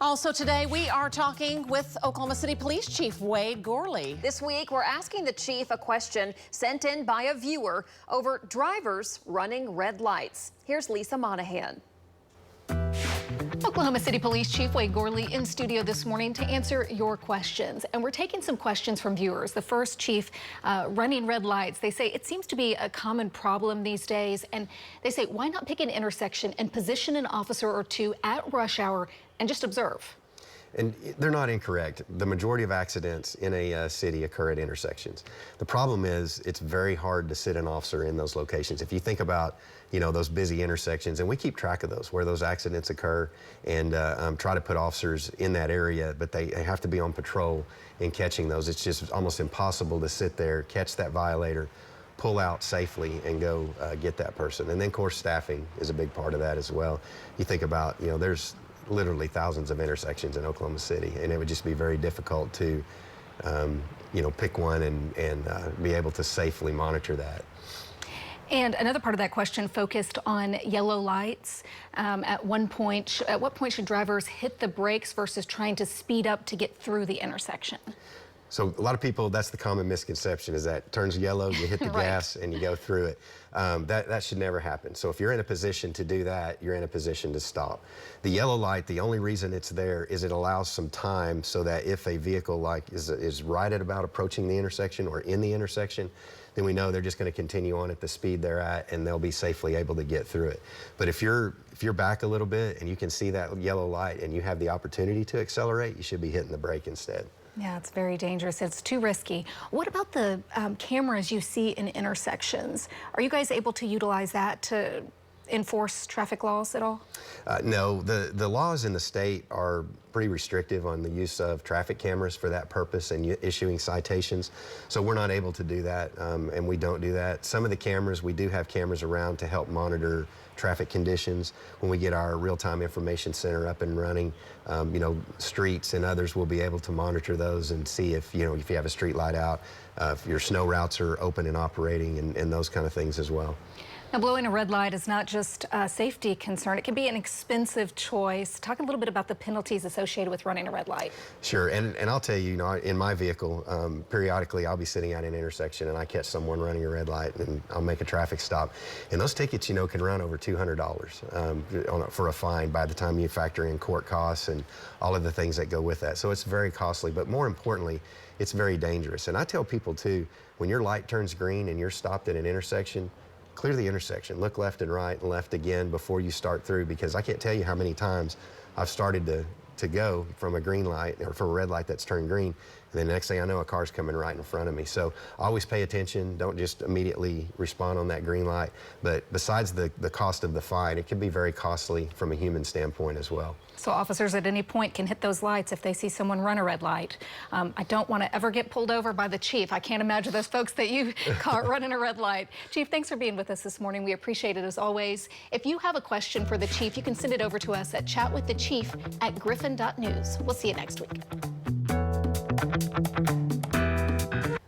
Also today, we are talking with Oklahoma City Police Chief Wade Gourley. This week, we're asking the chief a question sent in by a viewer over drivers running red lights. Here's Lisa Monahan. Oklahoma City Police Chief Wade Gourley in studio this morning to answer your questions. And we're taking some questions from viewers. The first, Chief, running red lights. They say it seems to be a common problem these days. And they say, why not pick an intersection and position an officer or two at rush hour and just observe? And they're not incorrect. The majority of accidents in a city occur at intersections. The problem is it's very hard to sit an officer in those locations. If you think about, those busy intersections, and we keep track of those, where those accidents occur, and try to put officers in that area, but they have to be on patrol in catching those. It's just almost impossible to sit there, catch that violator, pull out safely, and go get that person. And then, of course, staffing is a big part of that as well. You think about, there's literally thousands of intersections in Oklahoma City, and it would just be very difficult to, pick one and be able to safely monitor that. And another part of that question focused on yellow lights. At what point should drivers hit the brakes versus trying to speed up to get through the intersection? So a lot of people, that's the common misconception, is that it turns yellow, you hit the Right. gas, and you go through it. That should never happen. So if you're in a position to do that, you're in a position to stop. The yellow light, the only reason it's there is it allows some time so that if a vehicle is right at about approaching the intersection or in the intersection, then we know they're just going to continue on at the speed they're at, and they'll be safely able to get through it. But if you're back a little bit and you can see that yellow light and you have the opportunity to accelerate, you should be hitting the brake instead. Yeah, it's very dangerous. It's too risky. What about the cameras you see in intersections? Are you guys able to utilize that to enforce traffic laws at all? No, the laws in the state are pretty restrictive on the use of traffic cameras for that purpose and issuing citations. So we're not able to do that, and we don't do that. Some of the cameras, we do have cameras around to help monitor traffic conditions. When we get our real-time information center up and running, streets and others will be able to monitor those and see if you have a street light out, if your snow routes are open and operating, and those kind of things as well. Now, blowing a red light is not just a safety concern. It can be an expensive choice. Talk a little bit about the penalties associated with running a red light. Sure, and I'll tell you, in my vehicle, periodically I'll be sitting at an intersection and I catch someone running a red light and I'll make a traffic stop. And those tickets, can run over $200 for a fine by the time you factor in court costs and all of the things that go with that. So it's very costly, but more importantly, it's very dangerous. And I tell people too, when your light turns green and you're stopped at an intersection, clear the intersection, look left and right and left again before you start through, because I can't tell you how many times I've started to go from a green light or from a red light that's turned green, and then the next thing I know, a car's coming right in front of me. So always pay attention, don't just immediately respond on that green light. But besides the cost of the fine, it can be very costly from a human standpoint as well. So officers at any point can hit those lights if they see someone run a red light. I don't want to ever get pulled over by the chief. I can't imagine those folks that you caught running a red light. Chief, thanks for being with us this morning. We appreciate it as always. If you have a question for the chief, you can send it over to us at chatwiththechief@griffin.news. We'll see you next week.